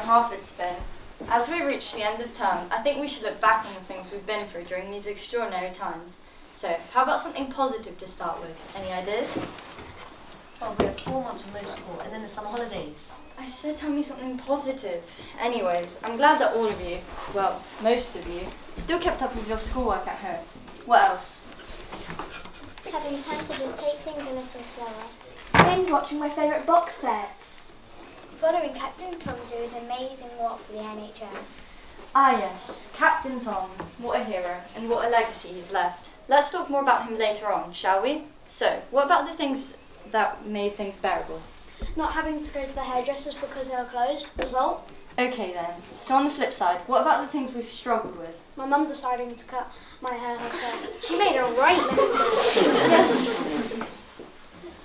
half it's been. As we reach the end of term, I think we should look back on the things we've been through during these extraordinary times. So, how about something positive to start with? Any ideas? Well, we had 4 months of no school and then the summer holidays. I said tell me something positive. Anyways, I'm glad that all of you, well, most of you, still kept up with your schoolwork at home. What else? Having time to just take things a little slower. And watching my favourite box sets. Following Captain Tom do his amazing work for the NHS. Ah yes, Captain Tom, what a hero, and what a legacy he's left. Let's talk more about him later on, shall we? So, what about the things that made things bearable? Not having to go to the hairdressers because they were closed. Result? Okay then, so on the flip side, what about the things we've struggled with? My mum deciding to cut my hair herself. She made a right mess of it.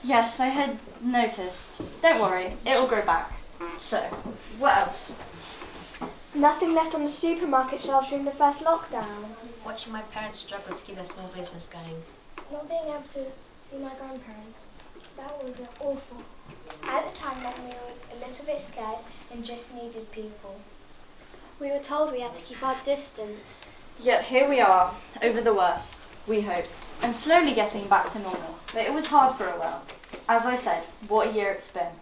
Yes, I had noticed. Don't worry, it will grow back. So, what else? Nothing left on the supermarket shelves during the first lockdown. Watching my parents struggle to keep their small business going. Not being able to see my grandparents. That was awful. At the time when we were a little bit scared and just needed people. We were told we had to keep our distance. Yet here we are, over the worst, we hope, and slowly getting back to normal. But it was hard for a while. As I said, what a year it's been.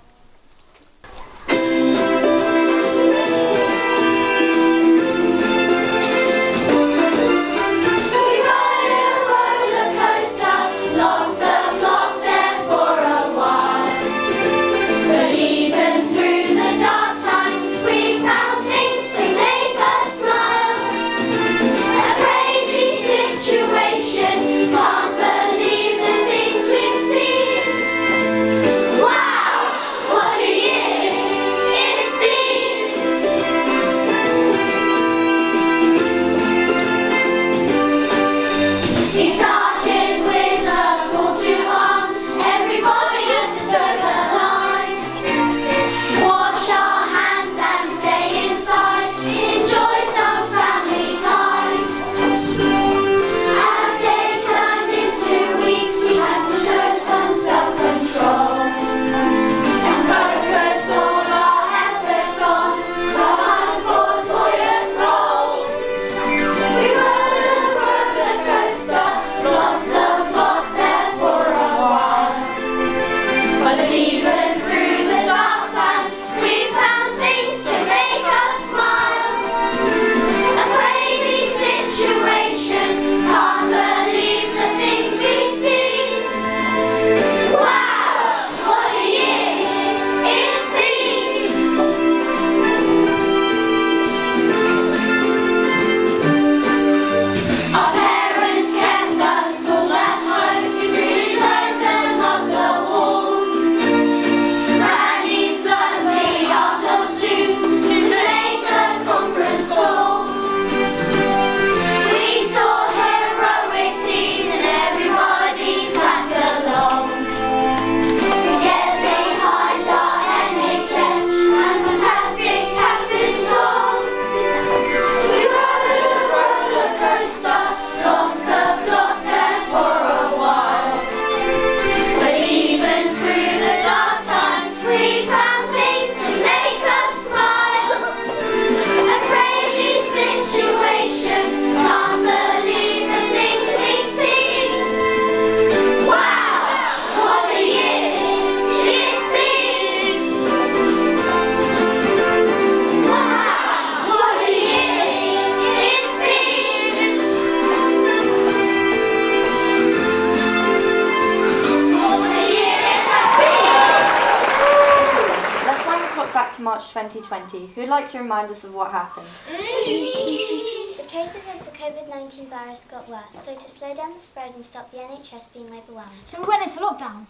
March 2020. Who'd like to remind us of what happened? The cases of the COVID-19 virus got worse, so to slow down the spread and stop the NHS being overwhelmed. So we went into lockdown.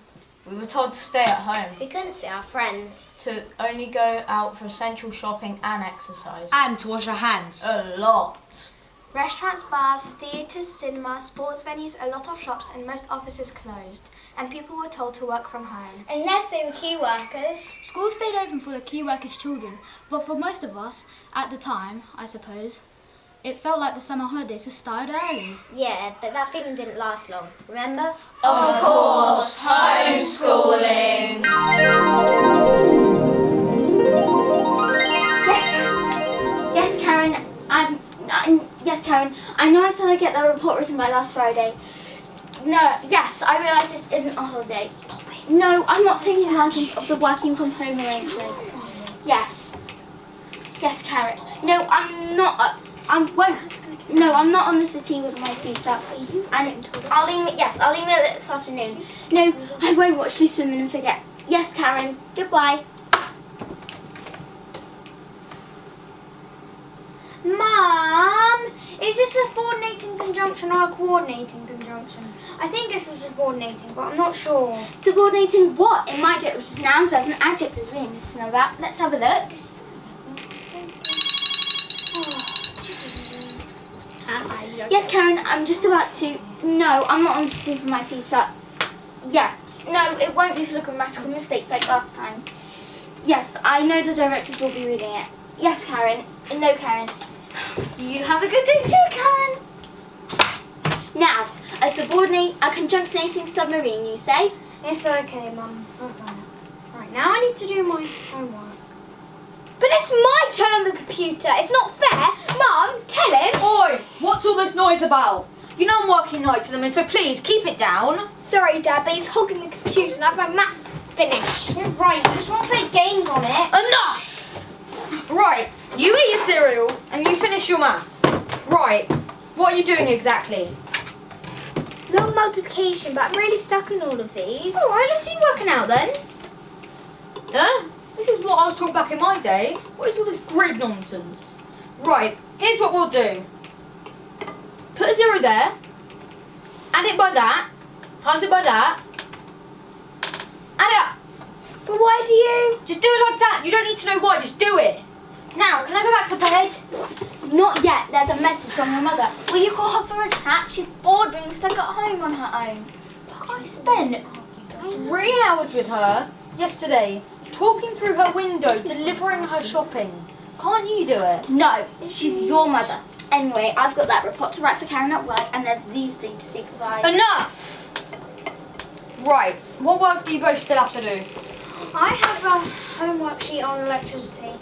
We were told to stay at home, We couldn't see our friends. to only go out for essential shopping and exercise. And to wash our hands. A lot. Restaurants, bars, theatres, cinemas, sports venues, a lot of shops and most offices closed. And people were told to work from home. Unless they were key workers. School stayed open for the key workers' children, but for most of us, at the time, I suppose, it felt like the summer holidays had started early. Yeah, but that feeling didn't last long, remember? Of course, homeschooling. Yes, know I said I'd get that report written by last Friday. No, yes, I realise this isn't a holiday. No, I'm not taking advantage of the working from home arrangements. Yes. Yes, Karen. No, I'm not. No, I'm not on the city with my feet up. And I'll email it this afternoon. No, I won't watch Loose Women and forget. Yes, Karen. Goodbye. Mum, is this a subordinating conjunction or a coordinating conjunction? I think this is subordinating, but I'm not sure. Subordinating what? In my day it was just nouns, verbs and adjectives we needed to know about. Let's have a look. Yes, Karen, I'm just about to... No, I'm not on the city with my feet up. Yeah, no, it won't be for the grammatical mistakes like last time. Yes, I know the directors will be reading it. Yes, Karen. No, Karen. You have a good day too, Karen. Now, a conjunctionating submarine, you say? It's okay, Mum. I've done it. Right, now I need to do my homework. But it's my turn on the computer. It's not fair. Mum, tell him. Oi! What's all this noise about? You know I'm working nights at the minute, so please keep it down. Sorry, Dad, but he's hogging the computer and I have my maths finished. You're right, you just want to play games on it. Enough! Right, you eat your cereal and you finish your math. Right, what are you doing exactly? Long multiplication, but I'm really stuck in all of these. Alright, let's see you working out then. This is what I was taught back in my day. What is all this grid nonsense? Right, here's what we'll do. Put a 0 there. Add it by that. Times it by that. Add it up. But why do you? Just do it like that. You don't need to know why, just do it. Now, can I go back to bed? Not yet. There's a message from your mother. Will you call her for a chat? She's bored being stuck at home on her own. I spent 3 hours with her yesterday, talking through her window, delivering her shopping. Can't you do it? No, she's your mother. Anyway, I've got that report to write for Karen at work, and there's these three to supervise. Enough! Right, what work do you both still have to do? I have a homework sheet on electricity,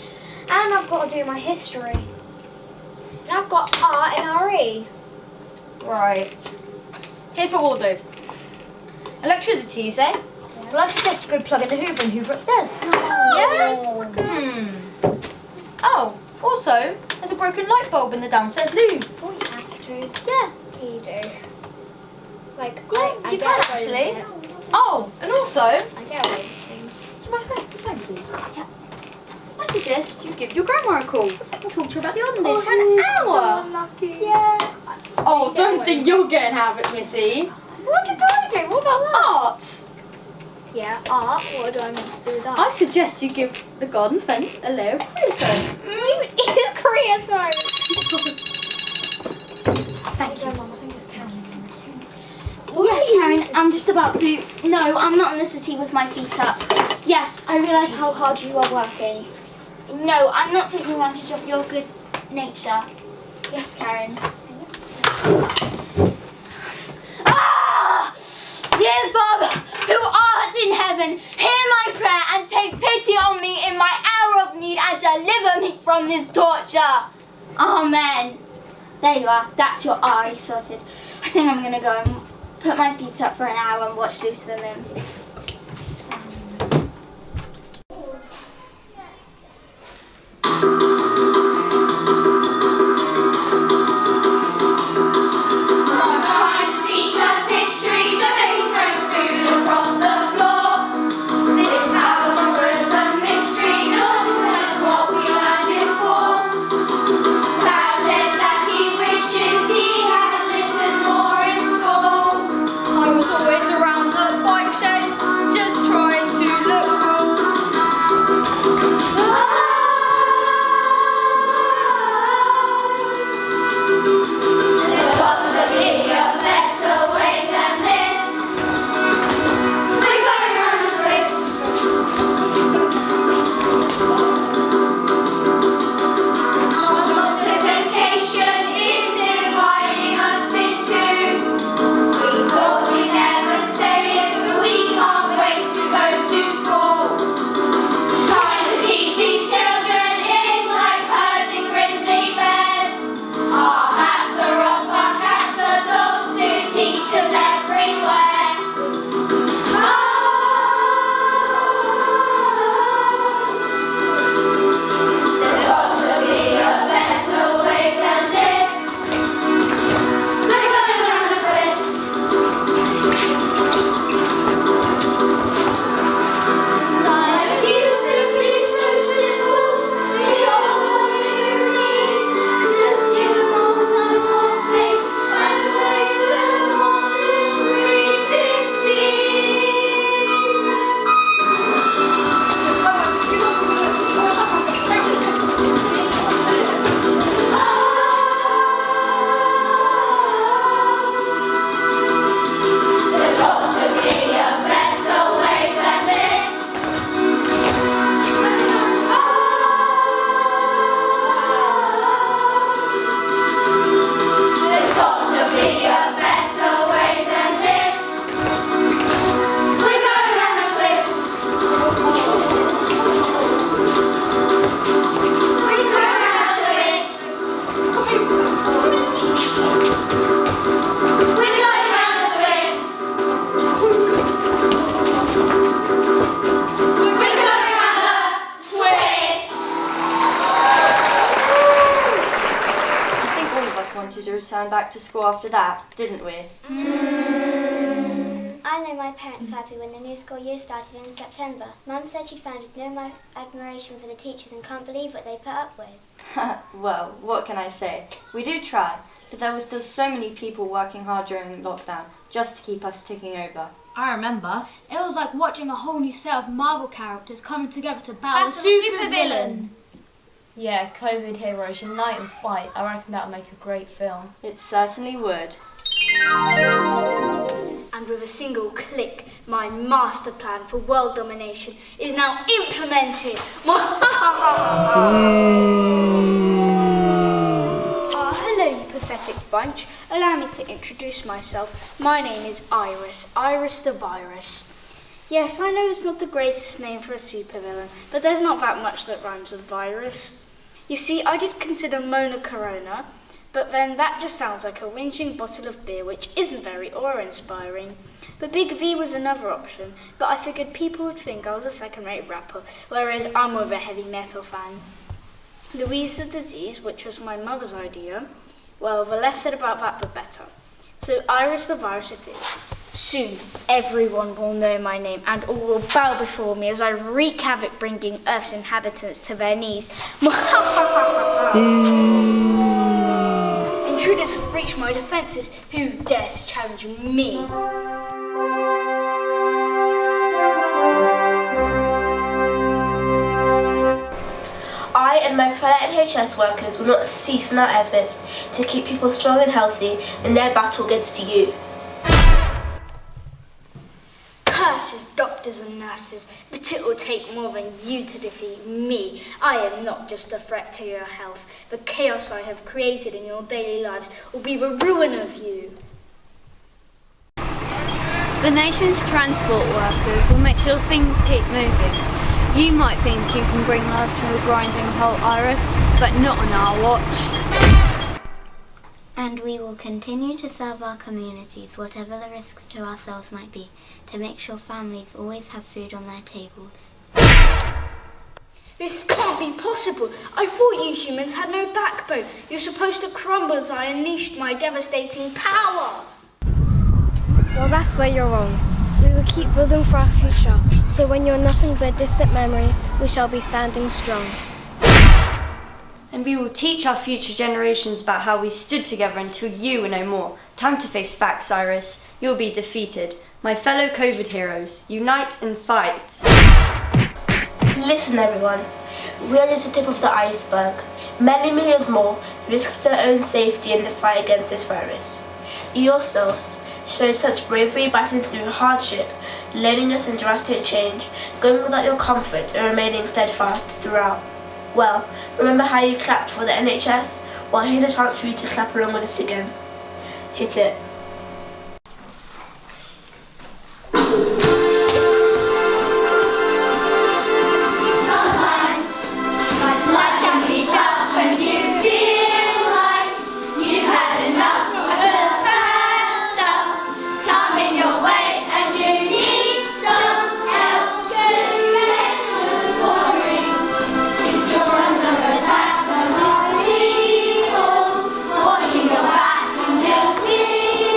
and I've got to do my history. And I've got art and RE. Right. Here's what we'll do. Electricity, you say? Well, I suggest you go plug in the Hoover and Hoover upstairs. Yes? Oh, also, there's a broken light bulb in the downstairs loo. Oh, you have to. Yeah. You do. Like, Yeah, I you get can away with actually. it. Oh, and also, I get away with things. do you mind if I phone, please? Yeah. I suggest you give your grandma a call and talk to her about the olden days for an hour. So lucky. Yeah. Oh, don't think you're getting out of it, Missy. What did I do? What about art? Yeah, art. What do I mean to do with that? I suggest you give the garden fence a layer of creosote. It's creosote. Thank you, Mum. I think it's Karen. Yes, Karen, I'm just about to... No, I'm not in the city with my feet up. Yes, I realise how hard you are working. No, I'm not taking advantage of your good nature. Yes, Karen. Ah! Dear Father, who art in heaven, hear my prayer and take pity on me in my hour of need and deliver me from this torture. Amen. There you are. That's your eye sorted. I think I'm going to go and put my feet up for an hour and watch Loose Women. I was always around the bike sheds, wanted to return back to school after that, didn't we? I know my parents were happy when the new school year started in September. Mum said she found no admiration for the teachers and can't believe what they put up with. Well, what can I say? We do try, but there were still so many people working hard during lockdown just to keep us ticking over. I remember. It was like watching a whole new set of Marvel characters coming together to battle a supervillain. Yeah, COVID heroes unite and fight. I reckon that would make a great film. It certainly would. And with a single click, my master plan for world domination is now implemented. Hello, you pathetic bunch. Allow me to introduce myself. My name is Iris, Iris the Virus. Yes, I know it's not the greatest name for a supervillain, but there's not that much that rhymes with virus. You see, I did consider Mona Corona, but then that just sounds like a whinging bottle of beer, which isn't very awe-inspiring. But Big V was another option, but I figured people would think I was a second-rate rapper, whereas I'm more of a heavy metal fan. Louise the Disease, which was my mother's idea, well, the less said about that, the better. So Iris the Virus it is. Soon, everyone will know my name and all will bow before me as I wreak havoc, bringing Earth's inhabitants to their knees. Intruders have breached my defences. Who dares to challenge me? I and my fellow NHS workers will not cease in our efforts to keep people strong and healthy in their battle against you. Curses, doctors and nurses, but it will take more than you to defeat me. I am not just a threat to your health. The chaos I have created in your daily lives will be the ruin of you. The nation's transport workers will make sure things keep moving. You might think you can bring life to a grinding halt, Iris, but not on our watch. And we will continue to serve our communities, whatever the risks to ourselves might be, to make sure families always have food on their tables. This can't be possible. I thought you humans had no backbone. You're supposed to crumble as I unleashed my devastating power. Well, that's where you're wrong. We will keep building for our future, so when you're nothing but a distant memory, we shall be standing strong. And we will teach our future generations about how we stood together until you were no more. Time to face facts, Iris. You'll be defeated. My fellow COVID heroes, unite and fight. Listen everyone, we are just the tip of the iceberg. Many millions more risk their own safety in the fight against this virus. You yourselves showed such bravery battling through hardship, loneliness and drastic change, going without your comforts and remaining steadfast throughout. Well, remember how you clapped for the NHS? Well, here's a chance for you to clap along with us again. Hit it. Washing your back and milk me.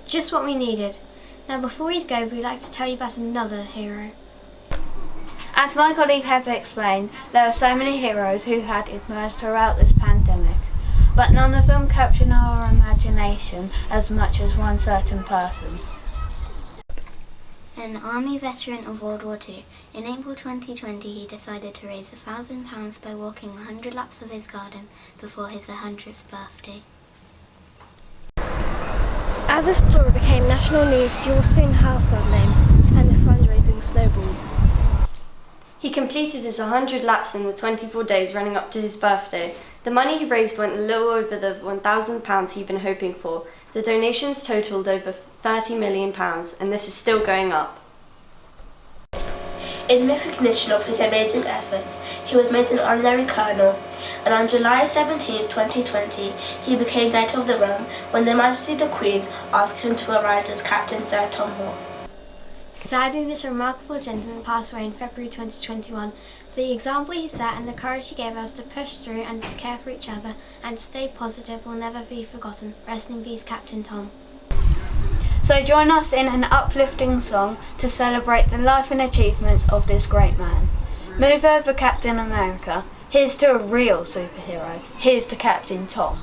Just what we needed. Now before we go, we'd like to tell you about another hero. As my colleague has explained, there are so many heroes who had emerged throughout this pandemic, but none of them captured our imagination as much as one certain person. An army veteran of World War II, in April 2020 he decided to raise £1,000 by walking 100 laps of his garden before his 100th birthday. As the story became national news, he was soon a household name, and his fundraising snowballed. He completed his 100 laps in the 24 days running up to his birthday. The money he raised went a little over the £1,000 he'd been hoping for. The donations totalled over £30 million, and this is still going up. In recognition of his amazing efforts, he was made an honorary colonel, and on July 17, 2020, he became Knight of the Realm when Her Majesty the Queen asked him to arise as Captain Sir Tom Moore. Sadly, this remarkable gentleman passed away in February 2021. The example he set and the courage he gave us to push through and to care for each other and to stay positive will never be forgotten. Rest in peace, Captain Tom. So join us in an uplifting song to celebrate the life and achievements of this great man. Move over, Captain America. Here's to a real superhero. Here's to Captain Tom.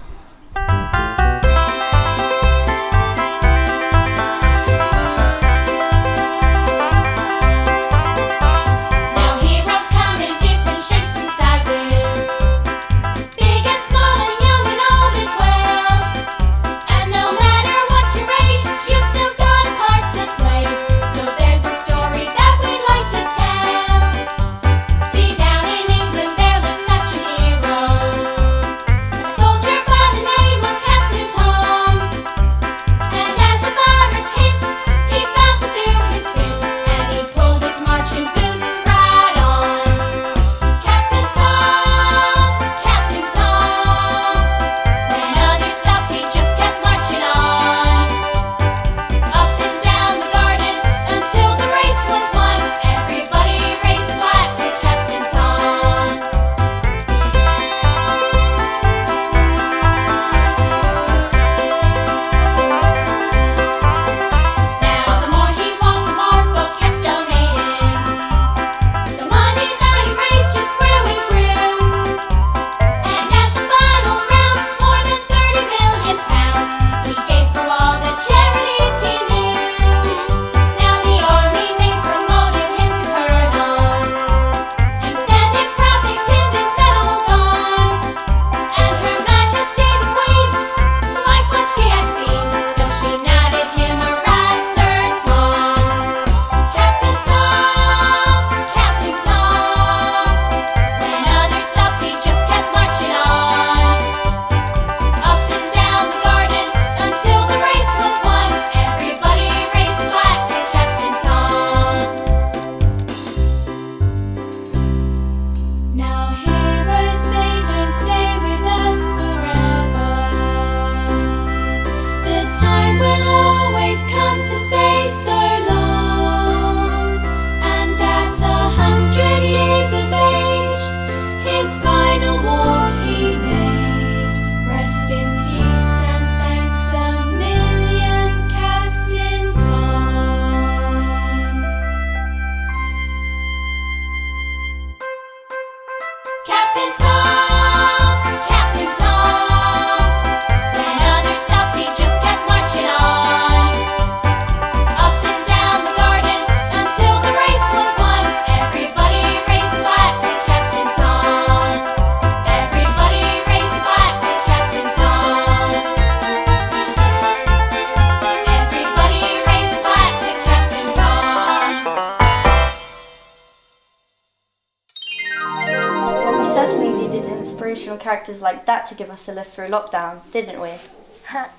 Characters like that to give us a lift through lockdown, didn't we?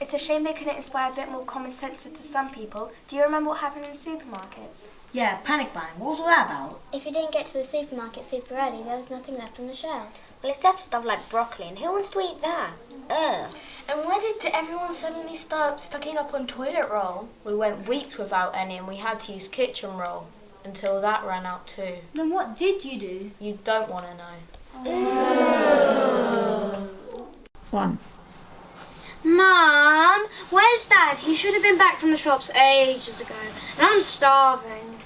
It's a shame they couldn't inspire a bit more common sense into some people. Do you remember what happened in supermarkets? Yeah, panic buying. What was all that about? If you didn't get to the supermarket super early, there was nothing left on the shelves. Well, except stuff like broccoli, and who wants to eat that? Ugh. And why did everyone suddenly start stocking up on toilet roll? We went weeks without any and we had to use kitchen roll until that ran out too. Then what did you do? You don't want to know. 1. Mum, where's Dad? He should have been back from the shops ages ago. And I'm starving.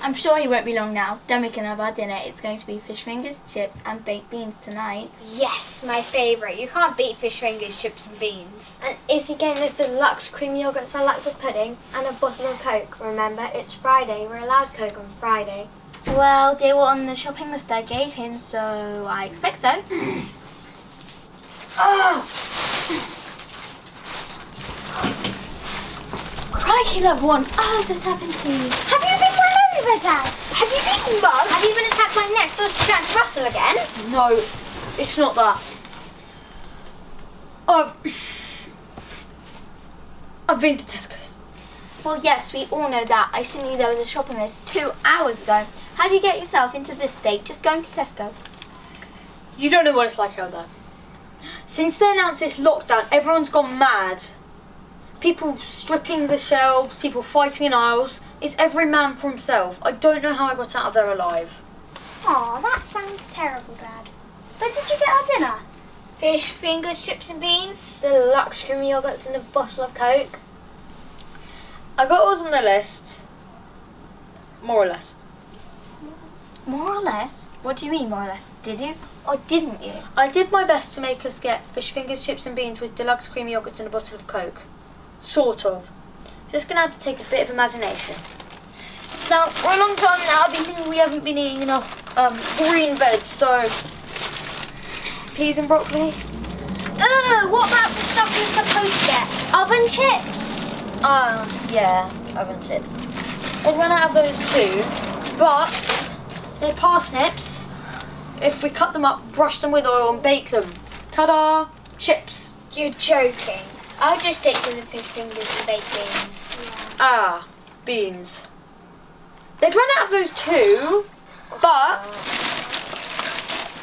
I'm sure he won't be long now. Then we can have our dinner. It's going to be fish fingers, chips and baked beans tonight. Yes, my favourite. You can't beat fish fingers, chips and beans. And is he getting those deluxe cream yogurts I like for pudding? And a bottle of Coke. Remember, it's Friday. We're allowed Coke on Friday. Well, they were on the shopping list I gave him, so I expect so. Crikey, loved one. Oh, this happened to you. Have you been run over, Dad? Have you been bugged? Have you been attacked by next or trying to rustle again? No, it's not that. I've been to Tesco's. Well, yes, we all know that. I seen you there with a shopping list 2 hours ago. How do you get yourself into this state just going to Tesco? You don't know what it's like out there. Since they announced this lockdown, everyone's gone mad. People stripping the shelves, people fighting in aisles. It's every man for himself. I don't know how I got out of there alive. Aw, that sounds terrible, Dad. Where did you get our dinner? Fish fingers, chips and beans. Deluxe cream yogurts and a bottle of Coke. I got what was on the list. More or less. More or less? What do you mean, more or less? Did you or didn't you? I did my best to make us get fish fingers, chips and beans with deluxe cream yogurts and a bottle of Coke. Sort of. Just gonna have to take a bit of imagination. Now, for a long time now, I've been thinking we haven't been eating enough green veg, so peas and broccoli. What about the stuff you're supposed to get? Oven chips? Yeah, oven chips. They'd run out of those too, but they're parsnips. If we cut them up, brush them with oil and bake them. Ta-da! Chips. You're joking. I'll just stick to the fish fingers and baked beans. Beans. They'd run out of those too, but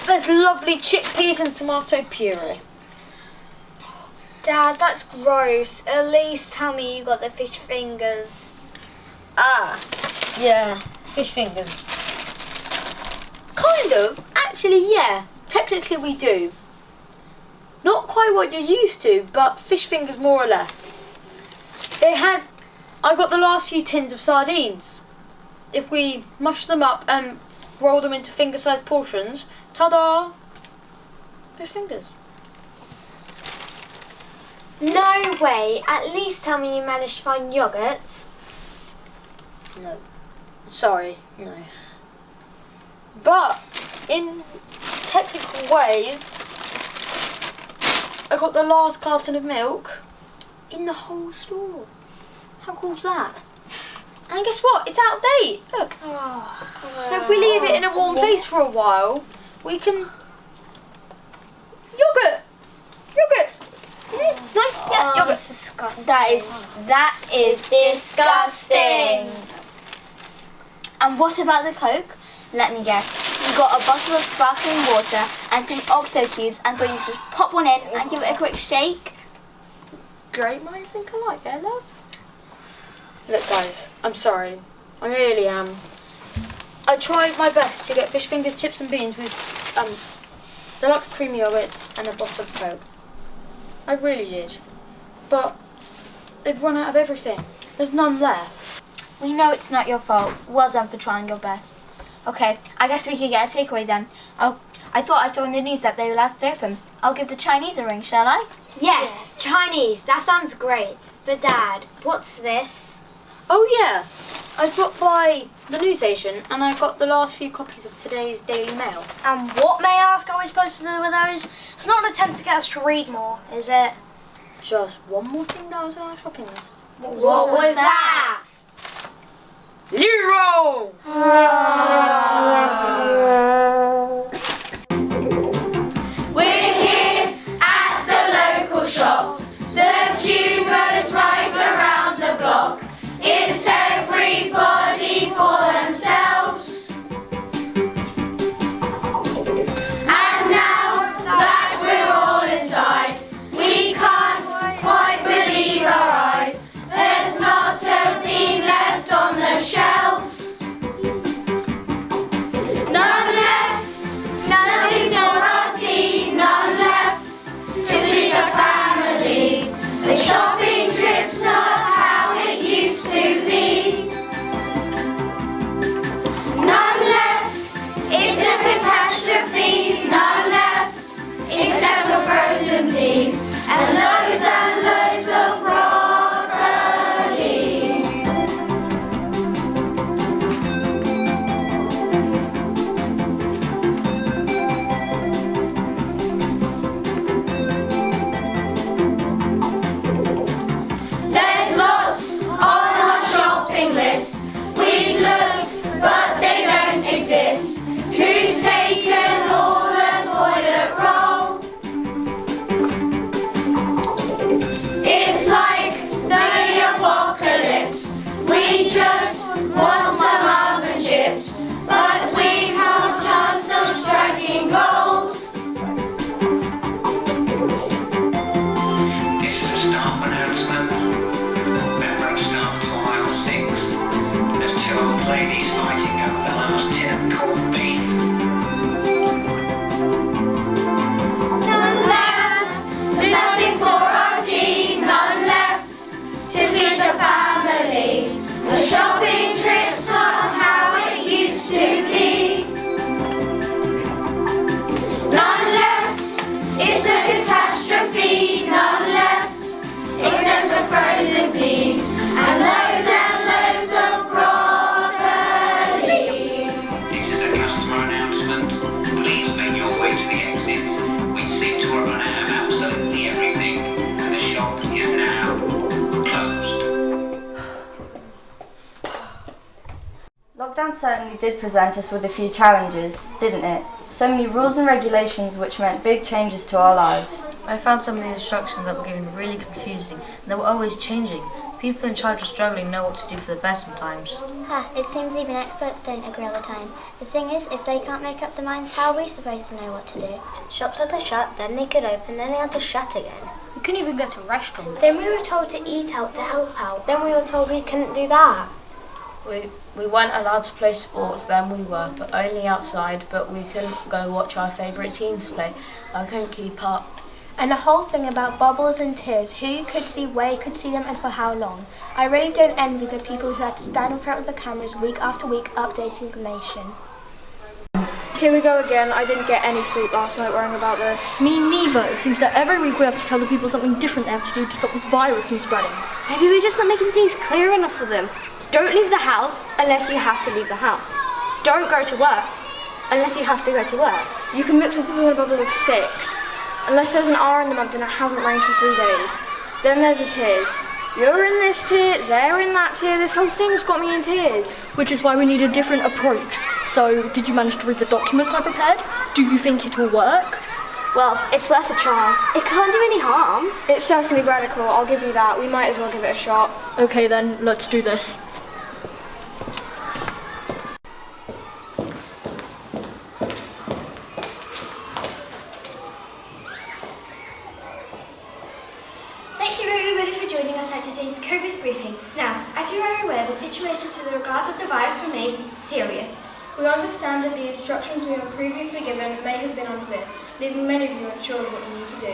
there's lovely chickpeas and tomato puree. Dad, that's gross. At least tell me you got the fish fingers. Yeah, fish fingers. Kind of. Actually, yeah. Technically we do. Not quite what you're used to, but fish fingers more or less. I got the last few tins of sardines. If we mush them up and roll them into finger-sized portions, ta-da! Fish fingers. No way. At least tell me you managed to find yogurts. No. Sorry, no. But, in technical ways, I got the last carton of milk in the whole store. How cool's that? And guess what? It's out of date. Look. So if we leave it in a warm place for a while, we can... Yogurts! Nice. Yeah, yogurt. That's disgusting. That is disgusting. And what about the Coke? Let me guess. You got a bottle of sparkling water and some OXO cubes and thought you could just pop one in and give it a quick shake? Great minds think alike, eh, love? Look, guys, I'm sorry. I really am. I tried my best to get fish fingers, chips and beans with deluxe cream yogurts and a bottle of Coke. I really did. But they've run out of everything. There's none left. We know it's not your fault. Well done for trying your best. Okay, I guess we could get a takeaway then. I thought I saw in the news that they were allowed to stay open. I'll give the Chinese a ring, shall I? Yes, Chinese. That sounds great. But Dad, what's this? Oh yeah, I dropped by the news station and I got the last few copies of today's Daily Mail. And what, may I ask, are we supposed to do with those? It's not an attempt to get us to read more, is it? Just one more thing that was on our shopping list. What was that? Lero! We're here at the local shop. The queue goes right around the block. It's everybody for themselves. And now that we're all inside, we can't quite believe our eyes. There's not a thing two old ladies fighting over the last tin of corned beef. None left, do nothing for our tea, none left to feed the family. A shopping trip's not how it used to be. None left, it's a catastrophe, none left, except for frozen peas and loads of broccoli. This is a customer announcement. Please make your way to the exits. We seem to have run out of absolutely everything, and the shop is now closed. Lockdown certainly did present us with a few challenges, didn't it? So many rules and regulations which meant big changes to our lives. I found some of the instructions that were given really confusing, and they were always changing. People in charge of struggling know what to do for the best sometimes. It seems even experts don't agree all the time. The thing is, if they can't make up their minds, how are we supposed to know what to do? Shops had to shut, then they could open, then they had to shut again. We couldn't even go to restaurants. Then we were told to eat out to help out. Then we were told we couldn't do that. We weren't allowed to play sports, then we were, but only outside, but we couldn't go watch our favourite teams play. I couldn't keep up. And the whole thing about bubbles and tears, who you could see, where you could see them and for how long. I really don't envy the people who had to stand in front of the cameras week after week updating the nation. Here we go again. I didn't get any sleep last night worrying about this. Me neither. It seems that every week we have to tell the people something different they have to do to stop this virus from spreading. Maybe we're just not making things clear enough for them. Don't leave the house unless you have to leave the house. Don't go to work unless you have to go to work. You can mix with people in a bubble of 6. Unless there's an R in the month and it hasn't rained for 3 days. Then there's the tears. You're in this tier, they're in that tier. This whole thing's got me in tears. Which is why we need a different approach. So, did you manage to read the documents I prepared? Do you think it will work? Well, it's worth a try. It can't do any harm. It's certainly radical, I'll give you that. We might as well give it a shot. Okay then, let's do this. Thank you everybody for joining us at today's COVID briefing. Now, as you are aware, the situation to the regards of the virus remains serious. We understand that the instructions we have previously given may have been unclear, leaving many of you unsure of what you need to do.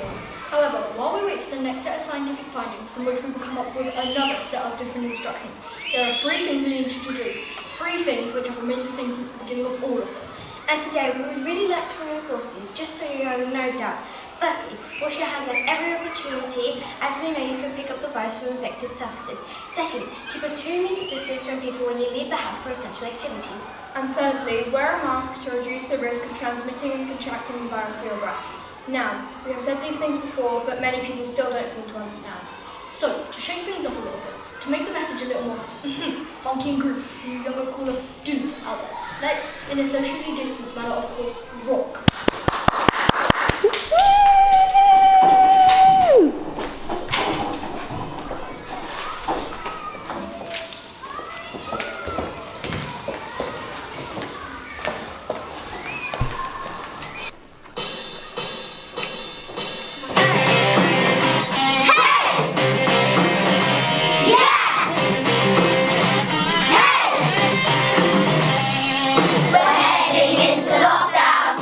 However, while we wait for the next set of scientific findings from which we will come up with another set of different instructions, there are 3 things we need you to do. 3 things which have remained the same since the beginning of all of this. And today we would really like to reinforce these, just so you are in no doubt. Firstly, wash your hands at every opportunity, as we know you can pick up the virus from infected surfaces. Secondly, keep a 2-metre distance from people when you leave the house for essential activities. And thirdly, wear a mask to reduce the risk of transmitting and contracting the virus through your breath. Now, we have said these things before, but many people still don't seem to understand. So, to shake things up a little bit, to make the message a little more funky and groovy for you younger, cooler dudes out there, let's, in a socially distanced manner, of course, rock. We're heading into lockdown.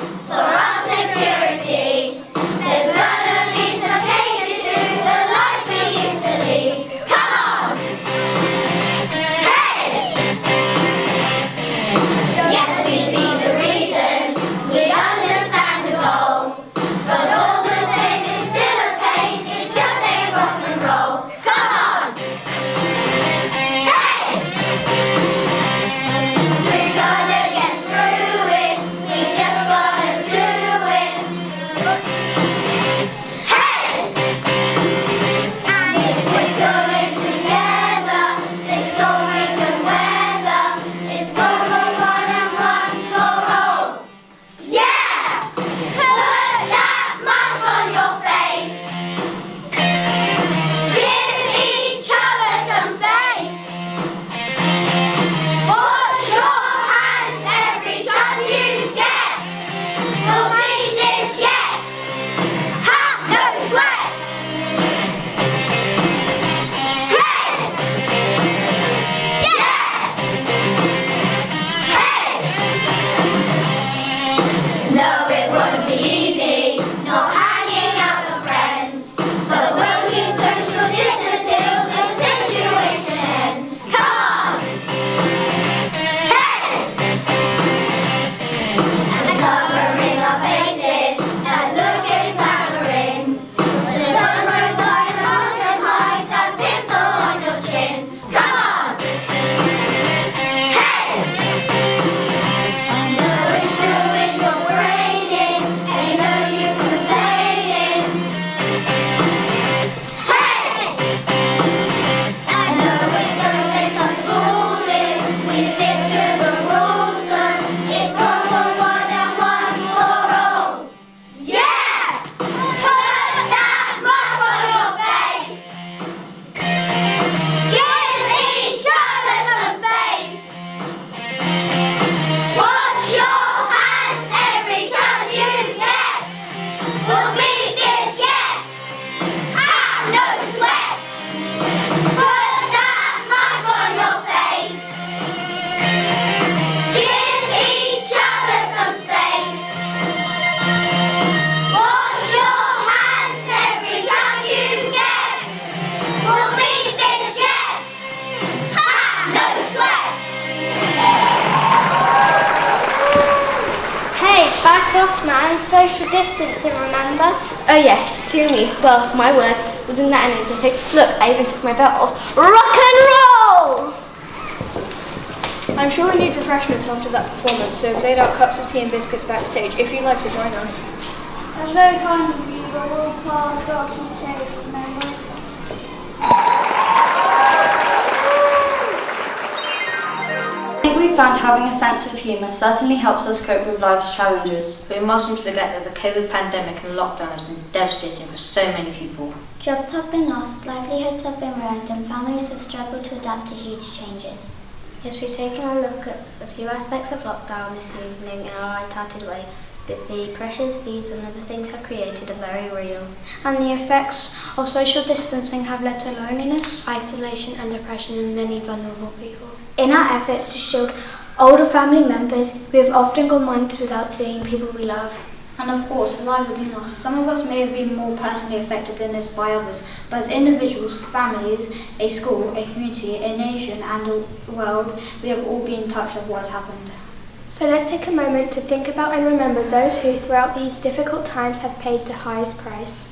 cloth man, social distancing, remember? Oh yes, silly. Well, my word, wasn't that energetic? Look, I even took my belt off. Rock and roll! I'm sure we need refreshments after that performance, so we've laid out cups of tea and biscuits backstage if you'd like to join us. That's very kind of you, but we'll pass, gotta keep safe, remember? I think we found having a sense of humour certainly helps us cope with life's challenges, but we mustn't forget that the COVID pandemic and lockdown has been devastating for so many people. Jobs have been lost, livelihoods have been ruined, and families have struggled to adapt to huge changes. Yes, we've taken a look at a few aspects of lockdown this evening in a light-hearted way, but the pressures these and other things have created are very real. And the effects of social distancing have led to loneliness, Isolation and depression in many vulnerable people. In our efforts to shield older family members, we have often gone months without seeing people we love. And of course, lives have been lost. Some of us may have been more personally affected than this by others, but as individuals, families, a school, a community, a nation and a world, we have all been touched with what has happened. So let's take a moment to think about and remember those who, throughout these difficult times, have paid the highest price.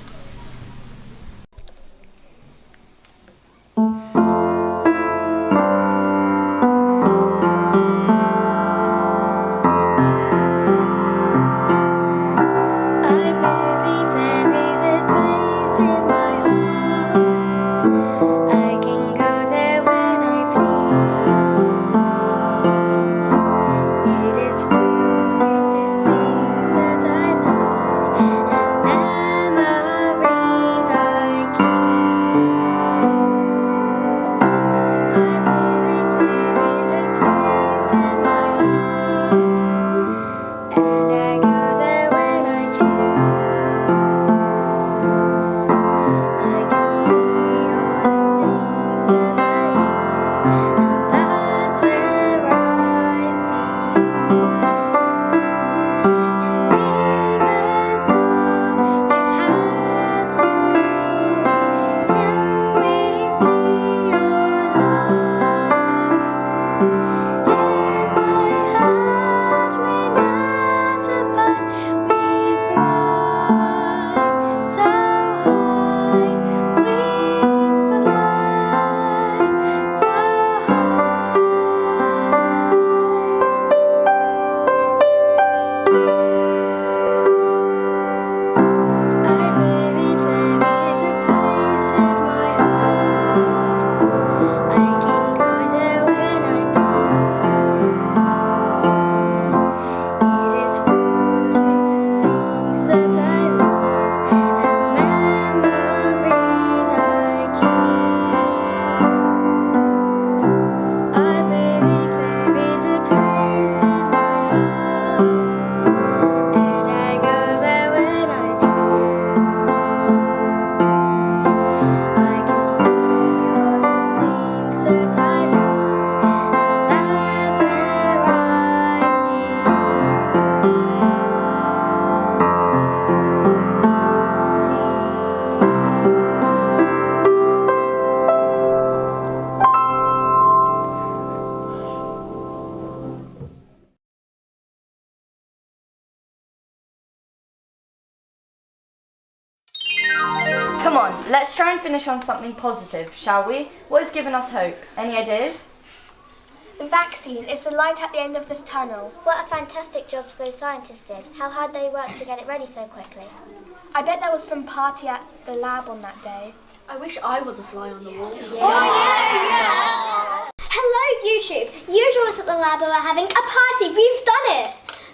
Come on, let's try and finish on something positive, shall we? What has given us hope? Any ideas? The vaccine is the light at the end of this tunnel. What a fantastic job those scientists did. How hard they worked to get it ready so quickly. I bet there was some party at the lab on that day. I wish I was a fly on the wall. Hello, YouTube. You joined us at the lab and we're having a party. We've done it.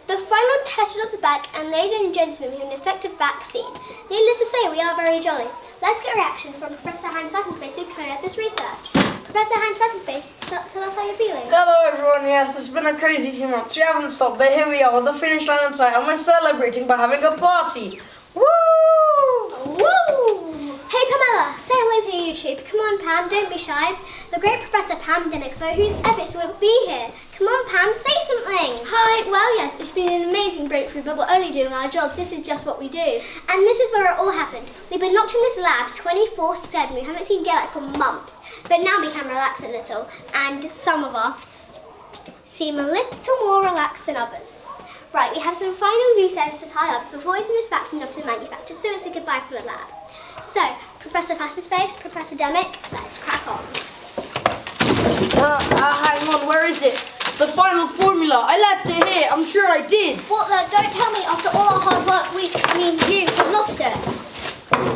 The final test results are back, and ladies and gentlemen, we have an effective vaccine. Needless to say, we are very jolly. Let's get a reaction from Professor Hans Fessenspace, who carried out this research. Professor Hans Fessenspace, tell us how you're feeling. Hello everyone, yes, it's been a crazy few months. We haven't stopped, but here we are with the finish line in sight, and we're celebrating by having a party. Woo! Woo! Hey Pamela, say hello to YouTube. Come on Pam, don't be shy. The great Professor Pandemic, though, whose efforts will be here. Come on Pam, say something. Hi, well yes, it's been an amazing breakthrough, but we're only doing our jobs. This is just what we do. And this is where it all happened. We've been locked in this lab 24/7. We haven't seen daylight for months. But now we can relax a little, and some of us seem a little more relaxed than others. Right, we have some final loose ends to tie up before we send this vaccine off to the manufacturer, so it's a goodbye from the lab. So, Professor Fastenspace, Professor Demick, let's crack on. Hang on, where is it? The final formula. I left it here. I'm sure I did. What the? Don't tell me after all our hard work you have lost it.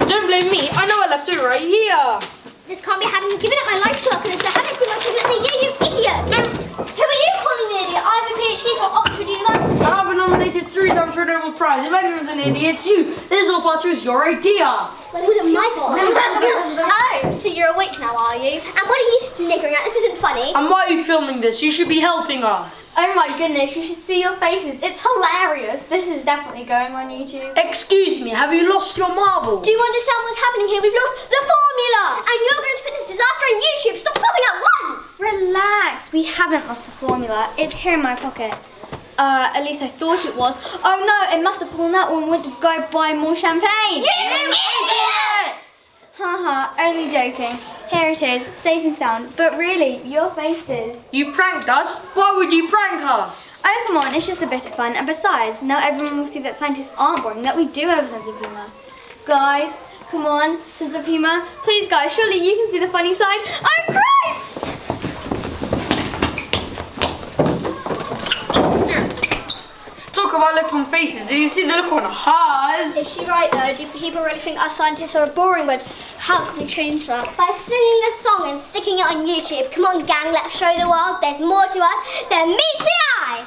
Don't blame me. I know I left it right here. This can't be happening. You've given up my life to work on this. I haven't seen much of it in a year, you idiot! Who are you calling an idiot? I have a PhD from Oxford University. I've been nominated 3 times for a Nobel Prize. If anyone's an idiot, it's you. This whole part was your idea. Well, it wasn't my fault. Oh, so you're awake now, are you? And what are you sniggering at? This isn't funny. And why are you filming this? You should be helping us. Oh my goodness, you should see your faces. It's hilarious. This is definitely going on YouTube. Excuse me, have you lost your marbles? Do you understand what's happening here? We've lost the formula! And you're going to put this disaster on YouTube. Stop filming at once! Relax, we haven't lost the formula. It's here in my pocket. At least I thought it was. Oh no, it must have fallen out when we went to go buy more champagne. You idiots! Haha, only joking. Here it is, safe and sound. But really, your faces. You pranked us? Why would you prank us? Oh, come on, it's just a bit of fun. And besides, now everyone will see that scientists aren't boring, that we do have a sense of humour. Guys, come on, sense of humour. Please, guys, surely you can see the funny side. Oh, cripes! Talk about looks on faces. Did you see the look on hers? Is she right though? Do people really think us scientists are boring? But how can we change that? By singing a song and sticking it on YouTube. Come on, gang, let's show the world there's more to us than meets the eye.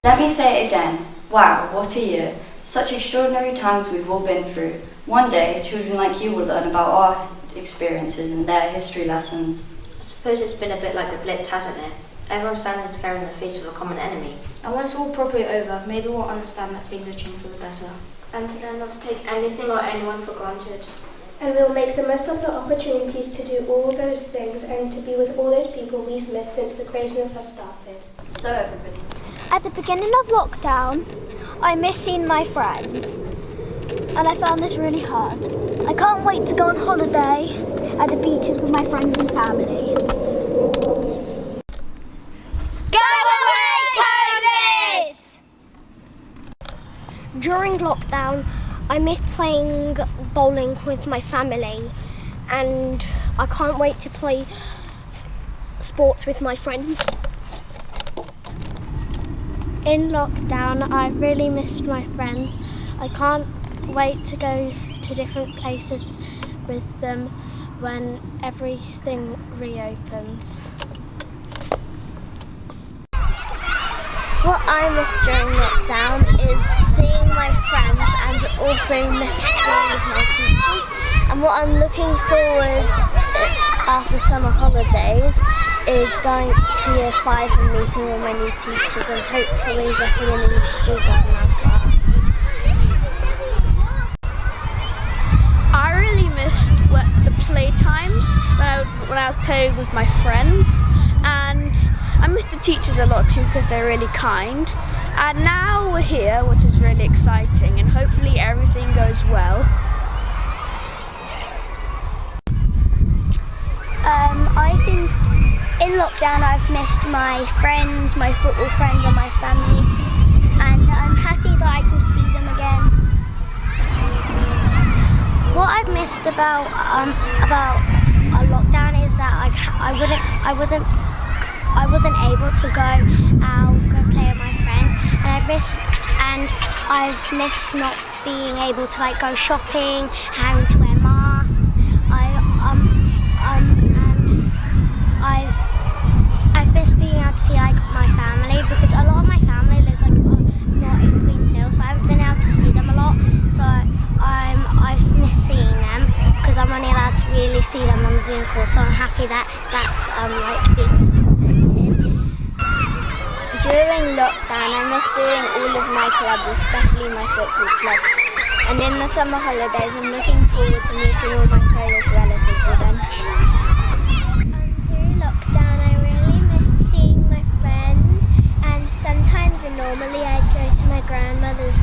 Let me say it again. Wow, what a year. Such extraordinary times we've all been through. One day, children like you will learn about our experiences and their history lessons. I suppose it's been a bit like the Blitz, hasn't it? Everyone's standing together in the face of a common enemy. And when it's all properly over, maybe we'll understand that things have changed for the better. And to learn not to take anything or anyone for granted. And we'll make the most of the opportunities to do all those things and to be with all those people we've missed since the craziness has started. So everybody. At the beginning of lockdown, I missed seeing my friends. and I found this really hard. I can't wait to go on holiday at the beaches with my friends and family. Go away, COVID! During lockdown, I missed playing bowling with my family, and I can't wait to play sports with my friends. In lockdown, I really missed my friends. I can't wait to go to different places with them when everything reopens. What I miss during lockdown is seeing my friends and also miss being with my teachers. And what I'm looking forward after summer holidays is going to year 5 and meeting all my new teachers and hopefully getting a new student in our class. I really missed the playtimes when I was playing with my friends, and I missed the teachers a lot too because they're really kind. And now we're here, which is really exciting, and hopefully everything goes well. I think in lockdown I've missed my friends, my football friends and my family, and I'm happy that I can see them again. What I've missed about a lockdown is that I wasn't able to go play with my friends, and I've missed not being able to like go shopping, having to wear masks. I've missed being able to see like my family, because a lot of my family lives like not in Queen's Hill, so I haven't been able to see them a lot. So I've missed seeing them because I'm only allowed to really see them on Zoom calls. So I'm happy that that's being restricted. During lockdown, I miss doing all of my clubs, especially my football club. And in the summer holidays, I'm looking forward to meeting all my Polish relatives again. Through lockdown, I really missed seeing my friends, and sometimes normally I'd go to my grandmother's,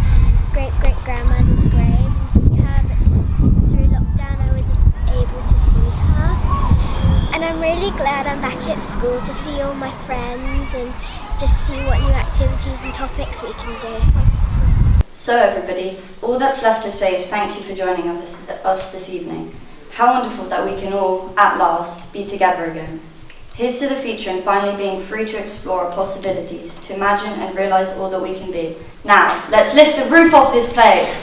great-great-grandmother's grave and see her, but through lockdown I wasn't able to see her. And I'm really glad I'm back at school to see all my friends and just see what new activities and topics we can do. So everybody, all that's left to say is thank you for joining us this evening. How wonderful that we can all, at last, be together again. Here's to the future and finally being free to explore our possibilities, to imagine and realise all that we can be. Now, let's lift the roof off this place!